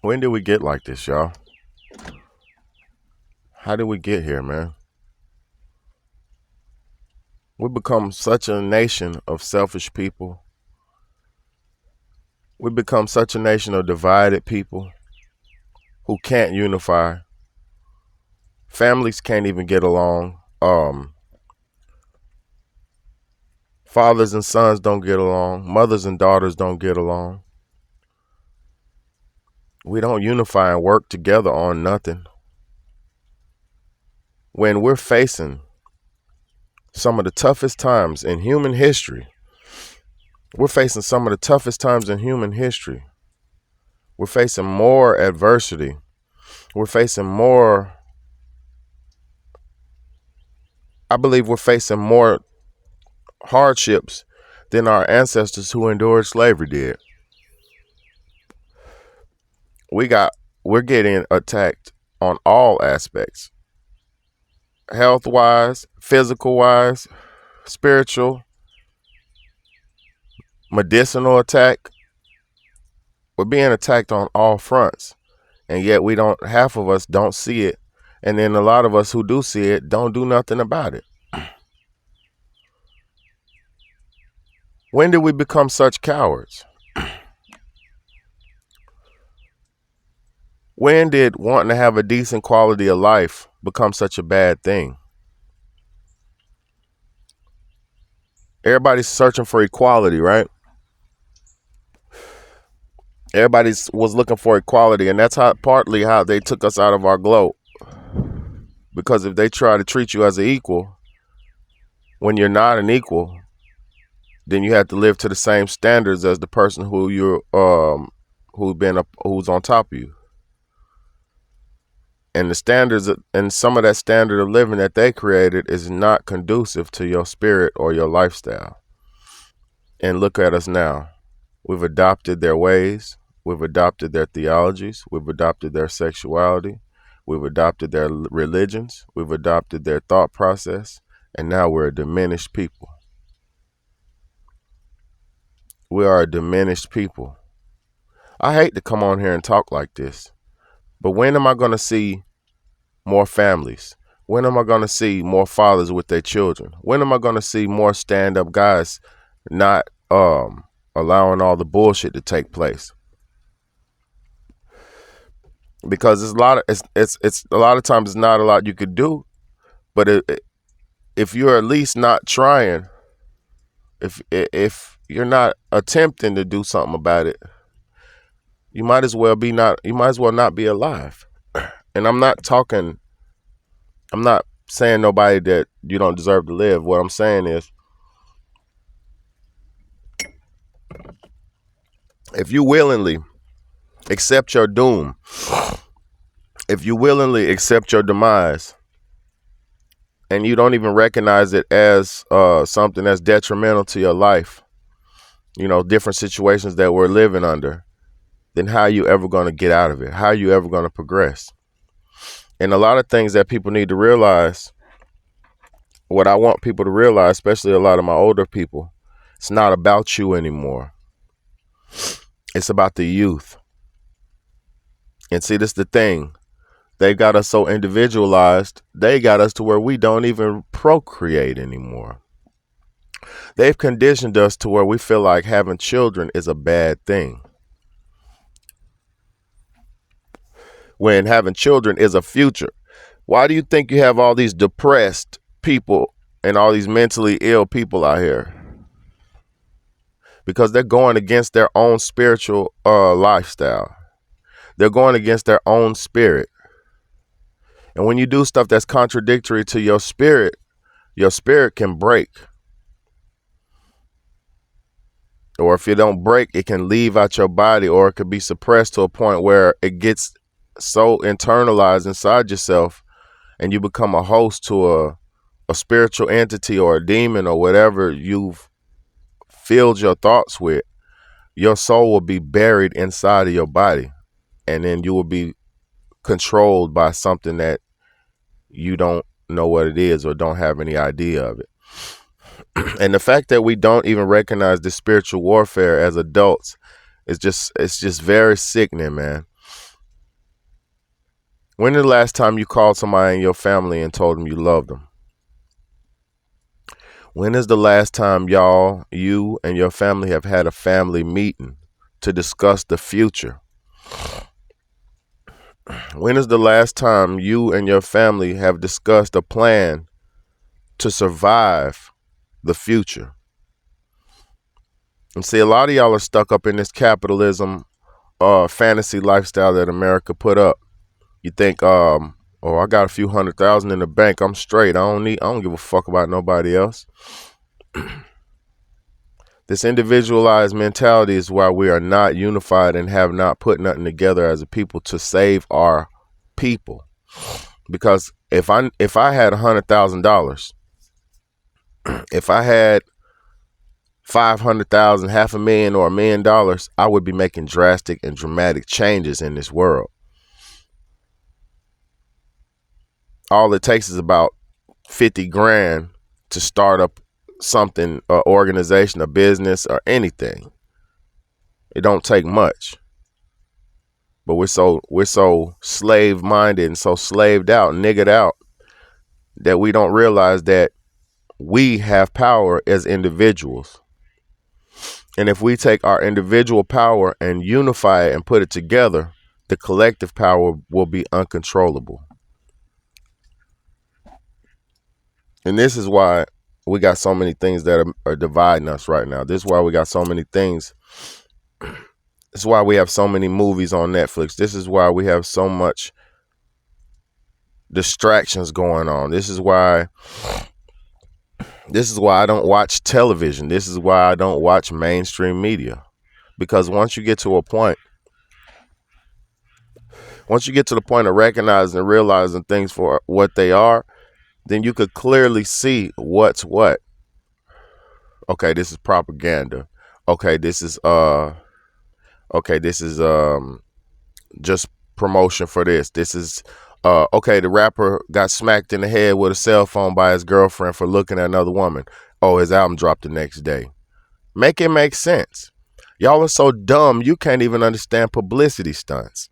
When did we get like this, y'all? How did we get here, man? We become such a nation of selfish people. We become such a nation of divided people who can't unify. Families can't even get along. Fathers and sons don't get along. Mothers and daughters don't get along. We don't unify and work together on nothing. When we're facing some of the toughest times in human history, we're facing some of the toughest times in human history. We're facing more adversity. We're facing more, I believe we're facing more hardships than our ancestors who endured slavery did. We're getting attacked on all aspects. Health wise, physical wise, spiritual, medicinal attack. We're being attacked on all fronts. And yet half of us don't see it. And then a lot of us who do see it don't do nothing about it. When did we become such cowards? When did wanting to have a decent quality of life become such a bad thing? Everybody's searching for equality, right? Everybody was looking for equality, and that's partly how they took us out of our globe. Because if they try to treat you as an equal, when you're not an equal, then you have to live to the same standards as the person who's on top of you. And the standards and some of that standard of living that they created is not conducive to your spirit or your lifestyle. And look at us now. We've adopted their ways. We've adopted their theologies. We've adopted their sexuality. We've adopted their religions. We've adopted their thought process. And now we're a diminished people. We are a diminished people. I hate to come on here and talk like this. But when am I going to see more families? When am I going to see more fathers with their children? When am I going to see more stand-up guys not allowing all the bullshit to take place? Because it's a lot of times it's not a lot you could do, but if you're at least not trying, if you're not attempting to do something about it, you might as well not be alive. And I'm not saying nobody that you don't deserve to live. What I'm saying is, if you willingly accept your doom, if you willingly accept your demise, and you don't even recognize it as something that's detrimental to your life, different situations that we're living under, then how are you ever going to get out of it? How are you ever going to progress? And a lot of things that people need to realize, what I want people to realize, especially a lot of my older people, it's not about you anymore. It's about the youth. And see, this is the thing. They got us so individualized. They got us to where we don't even procreate anymore. They've conditioned us to where we feel like having children is a bad thing, when having children is a future. Why do you think you have all these depressed people and all these mentally ill people out here? Because they're going against their own spiritual lifestyle. They're going against their own spirit. And when you do stuff that's contradictory to your spirit can break. Or if you don't break, it can leave out your body, or it could be suppressed to a point where it gets so internalized inside yourself and you become a host to a spiritual entity or a demon or whatever you've filled your thoughts with. Your soul will be buried inside of your body, and then you will be controlled by something that you don't know what it is or don't have any idea of it. And the fact that we don't even recognize this spiritual warfare as adults it's just very sickening, man. When is the last time you called somebody in your family and told them you loved them? When is the last time you and your family have had a family meeting to discuss the future? When is the last time you and your family have discussed a plan to survive the future? And see, a lot of y'all are stuck up in this capitalism fantasy lifestyle that America put up. You think, oh, I got a few $100,000 in the bank, I'm straight. I don't give a fuck about nobody else. This individualized mentality is why we are not unified and have not put nothing together as a people to save our people. Because if I had $100,000, if I had 500,000, $500,000, or $1 million, I would be making drastic and dramatic changes in this world. All it takes is about 50 grand to start up something, an organization, a business, or anything. It don't take much. But we're so slave minded and so slaved out, niggered out, that we don't realize that we have power as individuals. And if we take our individual power and unify it and put it together, the collective power will be uncontrollable. And this is why we got so many things that are dividing us right now. This is why we got so many things. This is why we have so many movies on Netflix. This is why we have so much distractions going on. This is why I don't watch television. This is why I don't watch mainstream media. Because once you get to the point of recognizing and realizing things for what they are, then you could clearly see what's what. Okay, this is propaganda. Okay, this is just promotion for this. This is okay, the rapper got smacked in the head with a cell phone by his girlfriend for looking at another woman. Oh, his album dropped the next day. Make it make sense. Y'all are so dumb you can't even understand publicity stunts.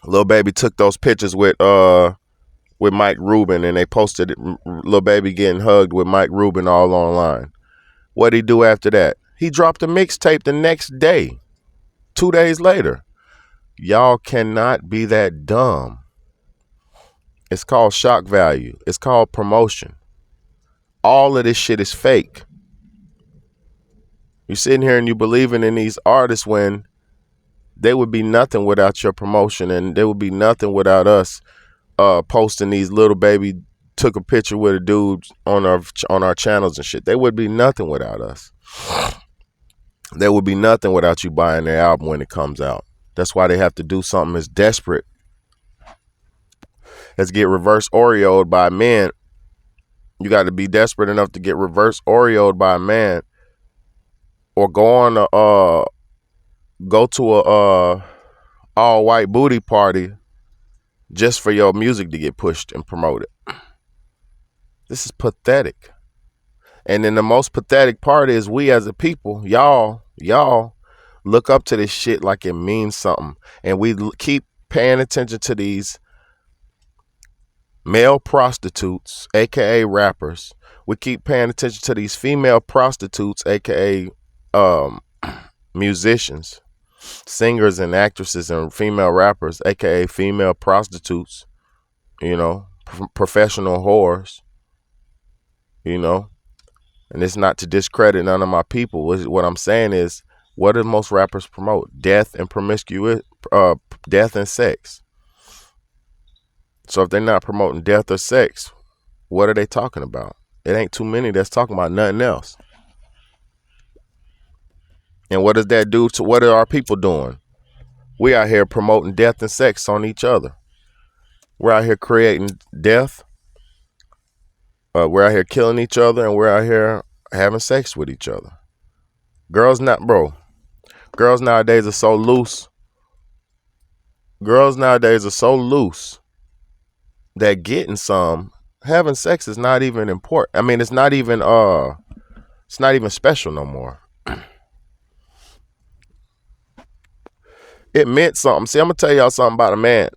Lil Baby took those pictures with Mike Rubin, and they posted it, Lil Baby getting hugged with Mike Rubin all online. What'd he do after that? He dropped a mixtape the next day, 2 days later. Y'all cannot be that dumb. It's called shock value. It's called promotion. All of this shit is fake. You're sitting here and you believing in these artists when they would be nothing without your promotion, and they would be nothing without us posting these. Little Baby took a picture with a dude on our channels and shit. They would be nothing without us. There would be nothing without you buying their album when it comes out. That's why they have to do something as desperate as get reverse Oreo'd by men. You got to be desperate enough to get reverse Oreo'd by a man, or go to a all white booty party just for your music to get pushed and promoted. This is pathetic. And then the most pathetic part is we as a people, y'all look up to this shit like it means something. And we keep paying attention to these male prostitutes, aka rappers. We keep paying attention to these female prostitutes, aka musicians, singers and actresses, and female rappers, aka female prostitutes, professional whores, and it's not to discredit none of my people. What I'm saying is, what do most rappers promote? Death and promiscuity, death and sex. So if they're not promoting death or sex, what are they talking about? It ain't too many that's talking about nothing else. And what does that do to what are our people doing? We out here promoting death and sex on each other. We're out here creating death. We're out here killing each other, and we're out here having sex with each other. Girls nowadays are so loose. Girls nowadays are so loose that having sex is not even important. I mean, it's not even special no more. It meant something. See, I'm gonna tell y'all something about a man.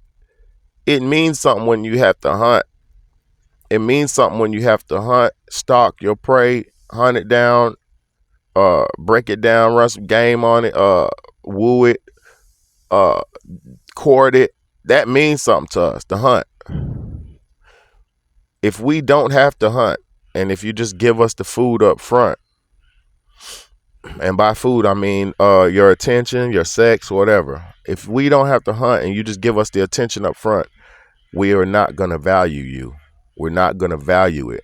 It means something when you have to hunt. It means something when you have to hunt, stalk your prey, hunt it down, break it down, run some game on it, woo it, court it. That means something to us, to hunt. If we don't have to hunt, and if you just give us the food up front, and by food I mean your attention, your sex, whatever. If we don't have to hunt and you just give us the attention up front, we are not gonna value you. We're not gonna value it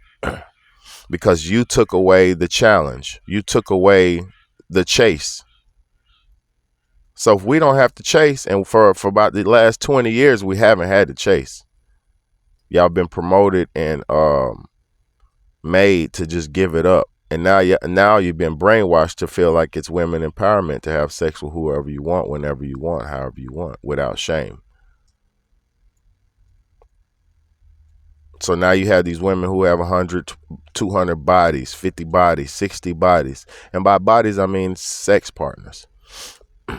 because you took away the challenge. You took away the chase. So if we don't have to chase, and for about the last 20 years we haven't had to chase. Y'all been promoted and made to just give it up. And now you've been brainwashed to feel like it's women empowerment to have sex with whoever you want, whenever you want, however you want, without shame. So now you have these women who have 100, 200 bodies, 50 bodies, 60 bodies. And by bodies, I mean sex partners.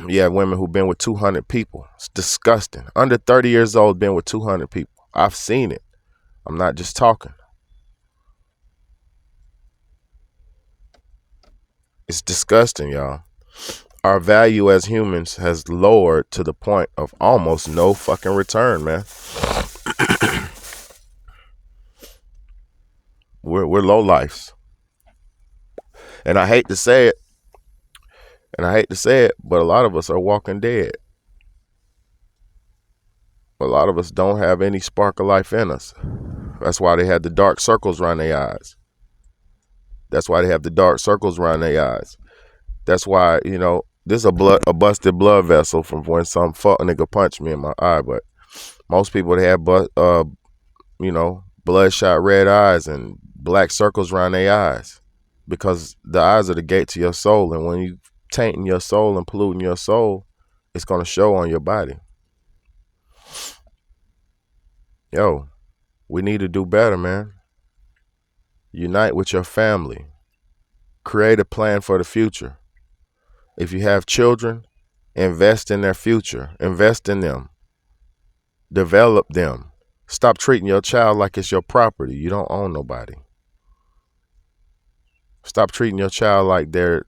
You have women who've been with 200 people. It's disgusting. Under 30 years old, been with 200 people. I've seen it. I'm not just talking. It's disgusting, y'all. Our value as humans has lowered to the point of almost no fucking return, man. We're low lifes. And I hate to say it, but a lot of us are walking dead. A lot of us don't have any spark of life in us. That's why they had the dark circles around their eyes. That's why they have the dark circles around their eyes. That's why, this is a busted blood vessel from when some fuck nigga punched me in my eye. But most people, they have bloodshot red eyes and black circles around their eyes, because the eyes are the gate to your soul. And when you tainting your soul and polluting your soul, it's gonna show on your body. Yo, we need to do better, man. Unite with your family. Create a plan for the future. If you have children, invest in their future. Invest in them. Develop them. Stop treating your child like it's your property. You don't own nobody. Stop treating your child like they're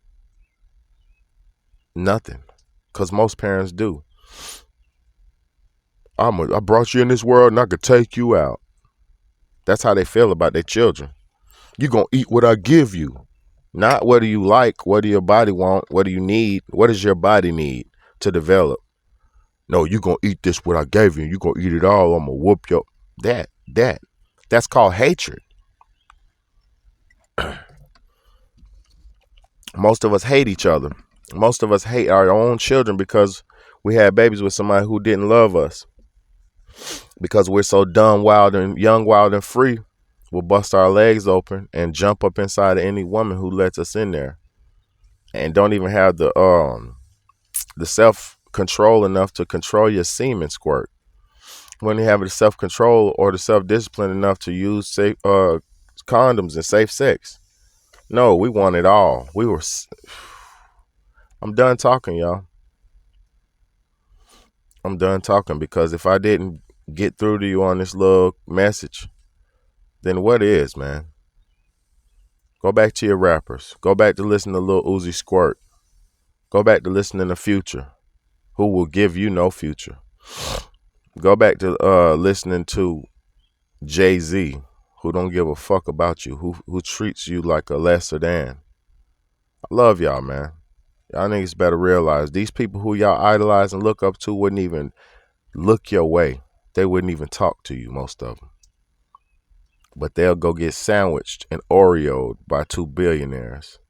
nothing, because most parents do. I brought you in this world and I could take you out. That's how they feel about their children. You gonna eat what I give you. Not what do you like, what do your body want, what do you need, what does your body need to develop. No, you gonna eat this what I gave you. You gonna eat it all. I'm gonna whoop your that's called hatred. Most of us hate each other. Most of us hate our own children because we had babies with somebody who didn't love us. Because we're so dumb, wild, and young, wild, and free, we'll bust our legs open and jump up inside of any woman who lets us in there, and don't even have the self-control enough to control your semen squirt. When you have the self-control or the self-discipline enough to use safe condoms and safe sex. No, we want it all. I'm done talking, y'all. I'm done talking, because if I didn't get through to you on this little message, then what is, man? Go back to your rappers. Go back to listening to Lil Uzi Squirt. Go back to listening to Future, who will give you no future. Go back to listening to Jay-Z, who don't give a fuck about you, who treats you like a lesser than. I love y'all, man. Y'all niggas better realize these people who y'all idolize and look up to wouldn't even look your way. They wouldn't even talk to you, most of them. But they'll go get sandwiched and Oreoed by 2 billionaires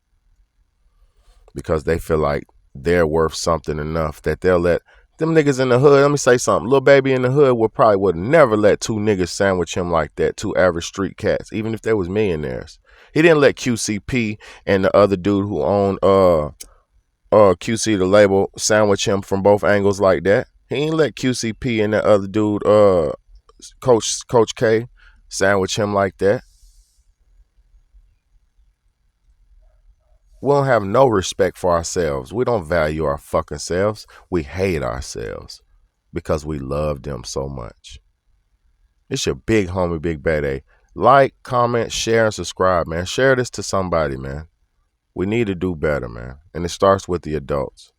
because they feel like they're worth something enough that they'll let them niggas in the hood. Let me say something. Lil Baby in the hood would never let 2 niggas sandwich him like that. 2 average street cats, even if they was millionaires. He didn't let QCP and the other dude who owned QC the label sandwich him from both angles like that. He ain't let QCP and the other dude Coach K – sandwich him like that. We don't have no respect for ourselves. We don't value our fucking selves. We hate ourselves because we love them so much. It's your big homie, Big Bad A. Like, comment, share, and subscribe, man. Share this to somebody, man. We need to do better, man. And it starts with the adults.